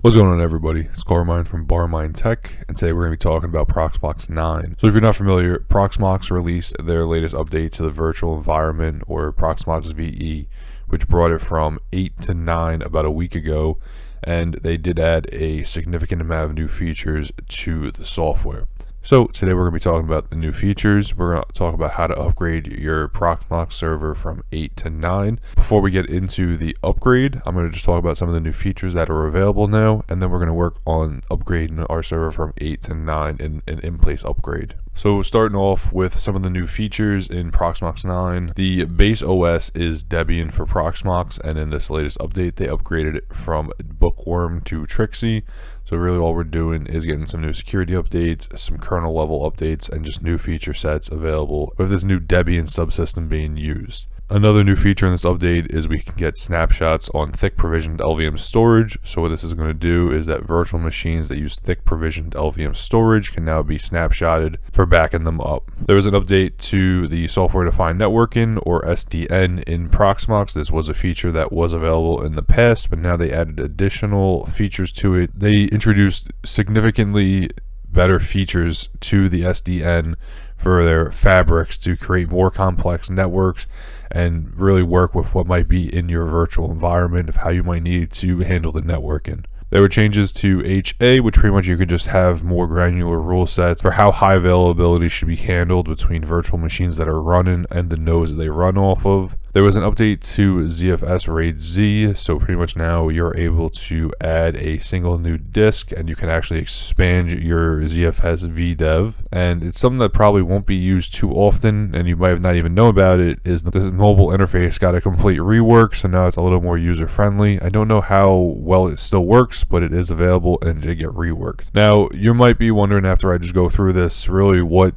What's going on, everybody? It's Barmine from Barmine Tech, and today we're going to be talking about Proxmox 9. So if you're not familiar, Proxmox released their latest update to the virtual environment, or Proxmox VE, which brought it from 8 to 9 about a week ago, and they did add a significant amount of new features to the software. So today we're going to be talking about the new features. We're going to talk about how to upgrade your Proxmox server from 8 to 9. Before we get into the upgrade, I'm going to just talk about some of the new features that are available now, and then we're going to work on upgrading our server from 8 to 9 in an in-place upgrade. So starting off with some of the new features in Proxmox 9, the base OS is Debian for Proxmox, and in this latest update they upgraded it from Bookworm to Trixie. So really all we're doing is getting some new security updates, some kernel level updates, and just new feature sets available with this new Debian subsystem being used. Another new feature in this update is we can get snapshots on thick provisioned LVM storage. So what this is going to do is that virtual machines that use thick provisioned LVM storage can now be snapshotted for backing them up. There was an update to the software defined networking, or SDN, in Proxmox. This was a feature that was available in the past, but now they added additional features to it. They introduced significantly better features to the SDN for their fabrics to create more complex networks and really work with what might be in your virtual environment of how you might need to handle the networking. There were changes to HA, which pretty much you could just have more granular rule sets for how high availability should be handled between virtual machines that are running and the nodes that they run off of. There was an update to ZFS RAID Z, so pretty much now you're able to add a single new disk and you can actually expand your ZFS VDEV. And it's something that probably won't be used too often, and you might have not even known about it, is the mobile interface got a complete rework, so now it's a little more user friendly. I don't know how well it still works, but it is available and it did get reworked. Now, you might be wondering after I just go through this, really what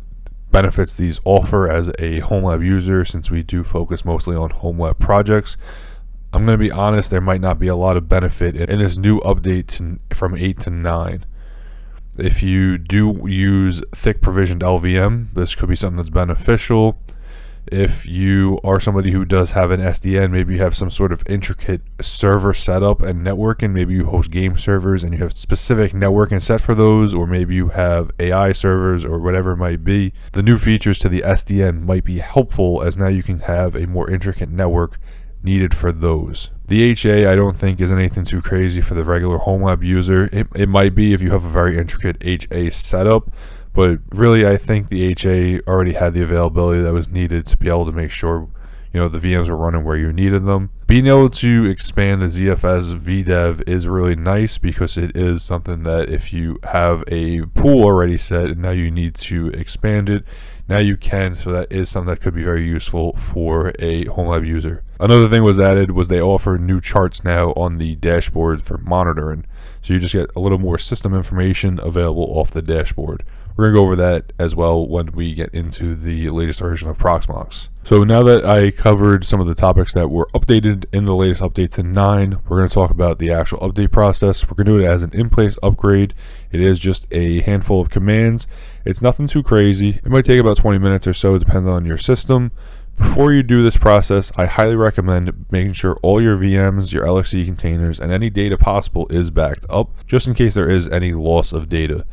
benefits these offer as a home lab user, since we do focus mostly on home lab projects. I'm going to be honest, there might not be a lot of benefit in this new update from 8 to 9. If you do use thick provisioned LVM, this could be something that's beneficial. If you are somebody who does have an SDN, maybe you have some sort of intricate server setup and networking, maybe you host game servers and you have specific networking set for those, or maybe you have AI servers or whatever it might be, the new features to the SDN might be helpful, as now you can have a more intricate network needed for those. The HA I don't think is anything too crazy for the regular home lab user. It might be if you have a very intricate HA setup, but really I think the HA already had the availability that was needed to be able to make sure the VMs were running where you needed them. Being able to expand the ZFS VDEV is really nice, because it is something that if you have a pool already set and now you need to expand it, now you can. So that is something that could be very useful for a home lab user. Another thing was added was they offer new charts now on the dashboard for monitoring. So you just get a little more system information available off the dashboard. We're going to go over that as well when we get into the latest version of Proxmox. So now that I covered some of the topics that were updated in the latest update to 9, we're going to talk about the actual update process. We're going to do it as an in-place upgrade. It is just a handful of commands. It's nothing too crazy. It might take about 20 minutes or so, depending on your system. Before you do this process, I highly recommend making sure all your VMs, your LXC containers, and any data possible is backed up, just in case there is any loss of data.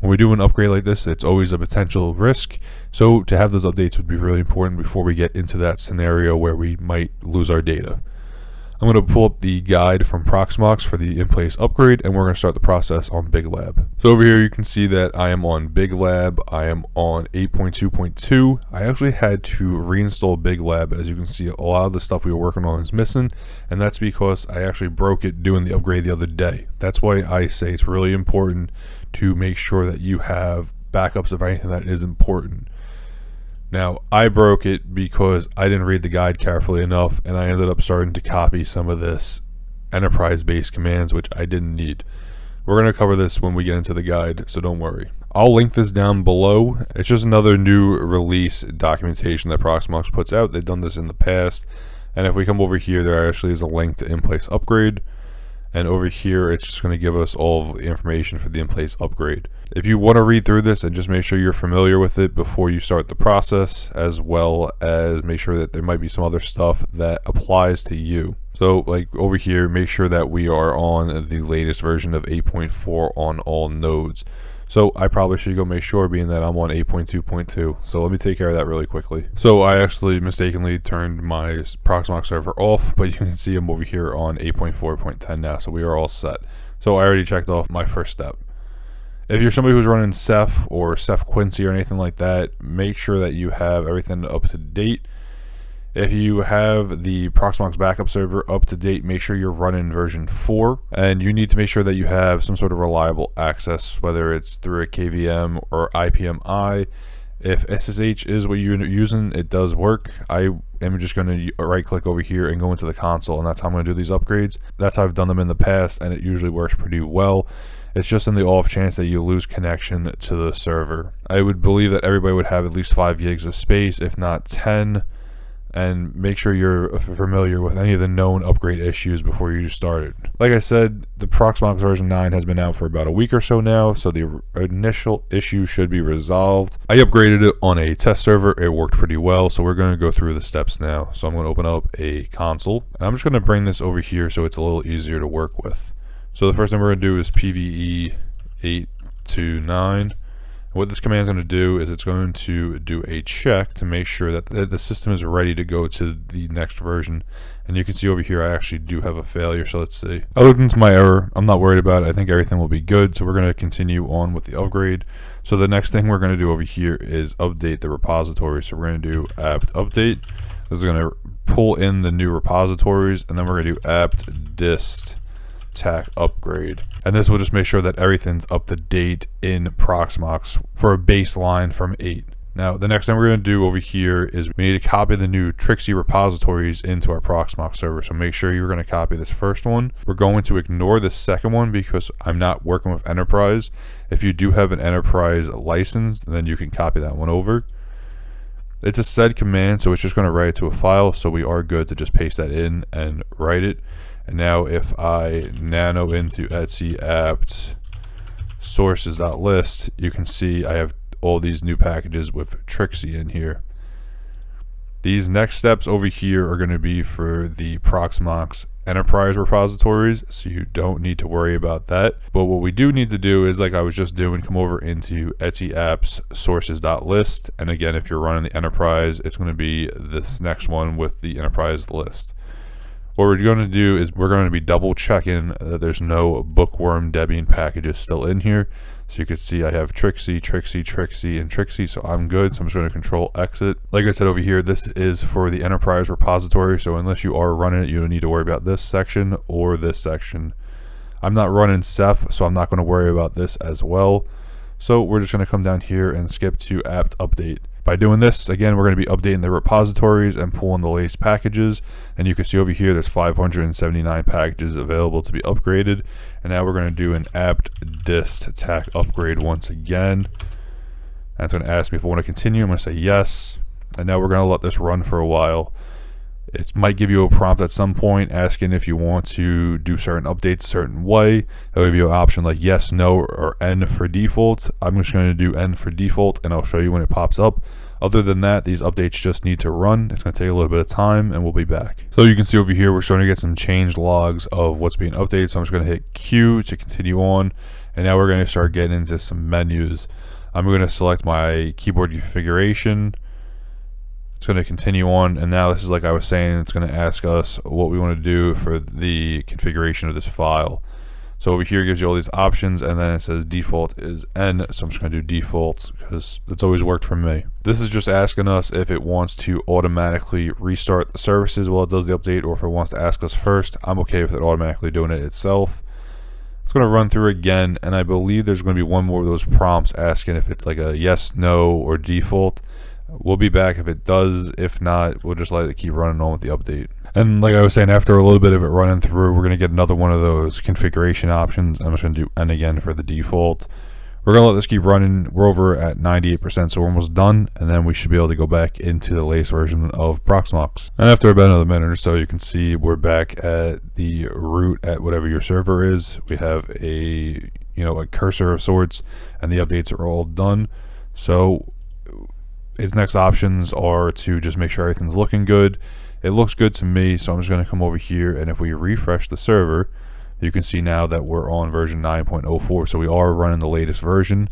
When we do an upgrade like this, it's always a potential risk, so to have those updates would be really important before we get into that scenario where we might lose our data. I'm going to pull up the guide from Proxmox for the in-place upgrade, and we're going to start the process on Big Lab. So over here you can see that I am on Big Lab. I am on 8.2.2. I actually had to reinstall Big Lab. As you can see, a lot of the stuff we were working on is missing, and that's because I actually broke it doing the upgrade the other day. That's why I say it's really important to make sure that you have backups of anything that is important. Now, I broke it because I didn't read the guide carefully enough, and I ended up starting to copy some of this enterprise-based commands, which I didn't need. We're going to cover this when we get into the guide, so don't worry. I'll link this down below. It's just another new release documentation that Proxmox puts out. They've done this in the past, and if we come over here, there actually is a link to in-place upgrade. And over here, it's just going to give us all of the information for the in-place upgrade. If you want to read through this and just make sure you're familiar with it before you start the process, as well as make sure that there might be some other stuff that applies to you. So like over here, make sure that we are on the latest version of 8.4 on all nodes. So I probably should go make sure, being that I'm on 8.2.2. So let me take care of that really quickly. So I actually mistakenly turned my Proxmox server off, but you can see I'm over here on 8.4.10 now. So we are all set. So I already checked off my first step. If you're somebody who's running Ceph or Ceph Quincy or anything like that, make sure that you have everything up to date. If you have the Proxmox backup server up to date, make sure you're running version 4, and you need to make sure that you have some sort of reliable access, whether it's through a KVM or IPMI. If SSH is what you're using, it does work. I am just going to right click over here and go into the console, and that's how I'm going to do these upgrades. That's how I've done them in the past, and it usually works pretty well. It's just in the off chance that you lose connection to the server. I would believe that everybody would have at least 5 gigs of space, if not 10. And make sure you're familiar with any of the known upgrade issues before you start it. Like I said, the Proxmox version 9 has been out for about a week or so now, so the initial issue should be resolved. I upgraded it on a test server. It worked pretty well, so we're going to go through the steps now. So I'm going to open up a console, and I'm just going to bring this over here so it's a little easier to work with. So the first thing we're going to do is PVE 829. What this command is going to do is it's going to do a check to make sure that the system is ready to go to the next version. And you can see over here I actually do have a failure, so let's see. I looked into my error. I'm not worried about it. I think everything will be good, so we're going to continue on with the upgrade. So the next thing we're going to do over here is update the repository. So we're going to do apt update. This is going to pull in the new repositories, and then we're going to do apt dist tac upgrade, and this will just make sure that everything's up to date in Proxmox for a baseline from 8. Now the next thing we're going to do over here is we need to copy the new Trixie repositories into our Proxmox server. So make sure you're going to copy this first one. We're going to ignore the second one because I'm not working with Enterprise. If you do have an Enterprise license, then you can copy that one over. It's a sed command, so it's just going to write it to a file, so we are good to just paste that in and write it. And now if I nano into etc apt sources.list, you can see I have all these new packages with Trixie in here. These next steps over here are going to be for the Proxmox enterprise repositories, so you don't need to worry about that. But what we do need to do is, like I was just doing, come over into etc apps sources.list, and again, if you're running the enterprise, it's going to be this next one with the enterprise list. What we're going to do is we're going to be double checking that there's no bookworm Debian packages still in here. So you can see I have Trixie, Trixie, Trixie, and Trixie, so I'm good. So I'm just going to control exit. Like I said over here, this is for the enterprise repository, so unless you are running it, you don't need to worry about this section or this section. I'm not running Ceph, so I'm not going to worry about this as well. So we're just going to come down here and skip to apt update. By doing this, again, we're going to be updating the repositories and pulling the latest packages. And you can see over here, there's 579 packages available to be upgraded. And now we're going to do an apt dist tac upgrade once again. And it's going to ask me if I want to continue. I'm going to say yes. And now we're going to let this run for a while. It might give you a prompt at some point asking if you want to do certain updates a certain way. It'll give you an option like yes, no, or N for default. I'm just going to do N for default, and I'll show you when it pops up. Other than that, these updates just need to run. It's going to take a little bit of time, and we'll be back. So you can see over here, we're starting to get some change logs of what's being updated. So I'm just going to hit Q to continue on, and now we're going to start getting into some menus. I'm going to select my keyboard configuration. It's going to continue on, and now this is, like I was saying, it's going to ask us what we want to do for the configuration of this file. So over here it gives you all these options, and then it says default is N, so I'm just going to do default because it's always worked for me. This is just asking us if it wants to automatically restart the services while it does the update, or if it wants to ask us first. I'm okay with it automatically doing it itself. It's going to run through again, and I believe there's going to be one more of those prompts asking if it's like a yes, no, or default. We'll be back if it does. If not, we'll just let it keep running on with the update. And like I was saying, after a little bit of it running through, we're going to get another one of those configuration options. I'm just going to do N again for the default. We're going to let this keep running. We're over at 98%, so we're almost done, and then we should be able to go back into the latest version of Proxmox. And after about another minute or so, you can see we're back at the root at whatever your server is. We have a cursor of sorts, and the updates are all done. So its next options are to just make sure everything's looking good. It looks good to me, so I'm just going to come over here, and if we refresh the server, you can see now that we're on version 9.04, so we are running the latest version.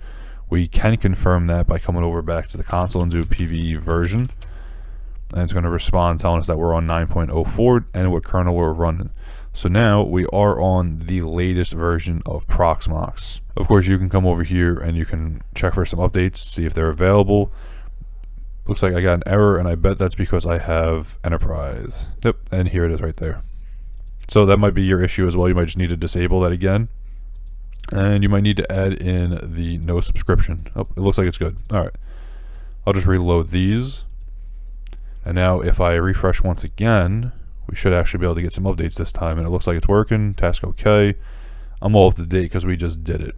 We can confirm that by coming over back to the console and do a PVE version, and it's going to respond telling us that we're on 9.04 and what kernel we're running. So now we are on the latest version of Proxmox. Of course, you can come over here and you can check for some updates, see if they're available. Looks like I got an error, and I bet that's because I have Enterprise. Yep, and here it is right there. So that might be your issue as well. You might just need to disable that again, and you might need to add in the no subscription. Oh, it looks like it's good. All right, I'll just reload these, and now if I refresh once again, we should actually be able to get some updates this time, and it looks like it's working. Task okay. I'm all up to date because we just did it.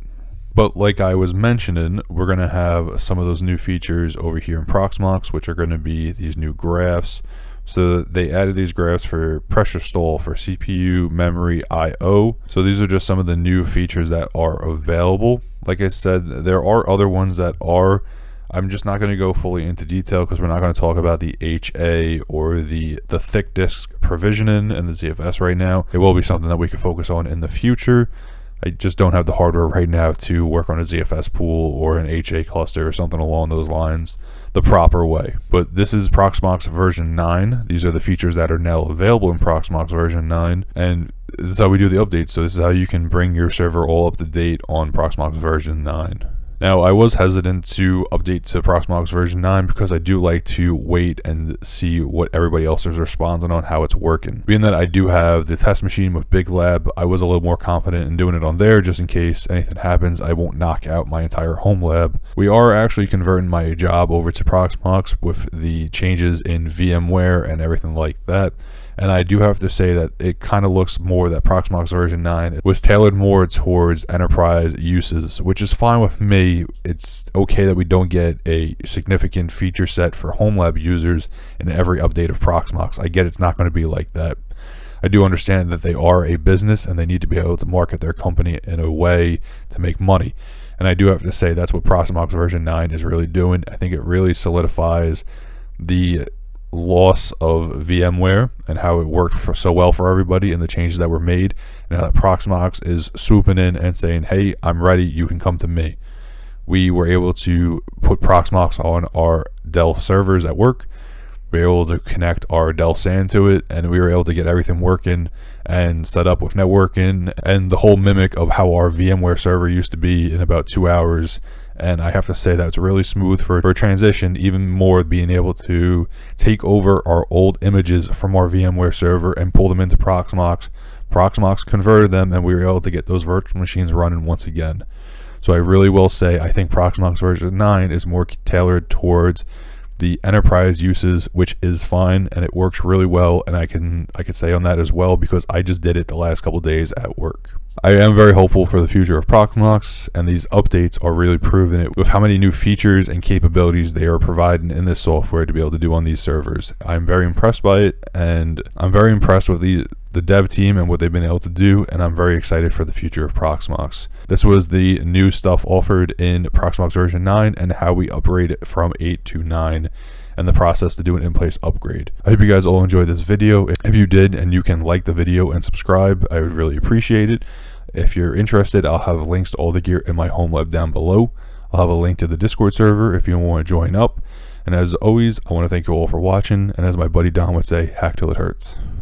But like I was mentioning, we're going to have some of those new features over here in Proxmox, which are going to be these new graphs. So they added these graphs for pressure stall, for CPU, memory, I/O. So these are just some of the new features that are available. Like I said, there are other ones that are. I'm just not going to go fully into detail because we're not going to talk about the HA or the thick disk provisioning and the ZFS right now. It will be something that we can focus on in the future. I just don't have the hardware right now to work on a ZFS pool or an HA cluster or something along those lines the proper way. But this is Proxmox version 9. These are the features that are now available in Proxmox version 9, and this is how we do the updates. So this is how you can bring your server all up to date on Proxmox version 9. Now, I was hesitant to update to Proxmox version 9 because I do like to wait and see what everybody else is responding on, how it's working. Being that I do have the test machine with Big Lab, I was a little more confident in doing it on there just in case anything happens. I won't knock out my entire home lab. We are actually converting my job over to Proxmox with the changes in VMware and everything like that. And I do have to say that it kind of looks more that Proxmox version 9 was tailored more towards enterprise uses, which is fine with me. It's okay that we don't get a significant feature set for home lab users in every update of Proxmox. I get it's not going to be like that. I do understand that they are a business and they need to be able to market their company in a way to make money. And I do have to say that's what Proxmox version 9 is really doing. I think it really solidifies the loss of VMware and how it worked so well for everybody and the changes that were made, and how that Proxmox is swooping in and saying, hey, I'm ready, you can come to me. We were able to put Proxmox on our Dell servers at work. We were able to connect our Dell SAN to it, and we were able to get everything working and set up with networking and the whole mimic of how our VMware server used to be in about 2 hours. And I have to say that's really smooth for a transition, even more being able to take over our old images from our VMware server and pull them into Proxmox. Proxmox converted them, and we were able to get those virtual machines running once again. So I really will say I think Proxmox version 9 is more tailored towards the enterprise uses, which is fine, and it works really well, and I can say on that as well because I just did it the last couple days at work. I am very hopeful for the future of Proxmox, and these updates are really proving it with how many new features and capabilities they are providing in this software to be able to do on these servers. I'm very impressed by it, and I'm very impressed with the dev team and what they've been able to do, and I'm very excited for the future of Proxmox. This was the new stuff offered in Proxmox version 9 and how we upgrade it from 8 to 9 and the process to do an in-place upgrade. I hope you guys all enjoyed this video. If you did, and you can like the video and subscribe, I would really appreciate it. If you're interested, I'll have links to all the gear in my home lab down below. I'll have a link to the Discord server if you want to join up. And as always, I want to thank you all for watching, and as my buddy Don would say, hack till it hurts.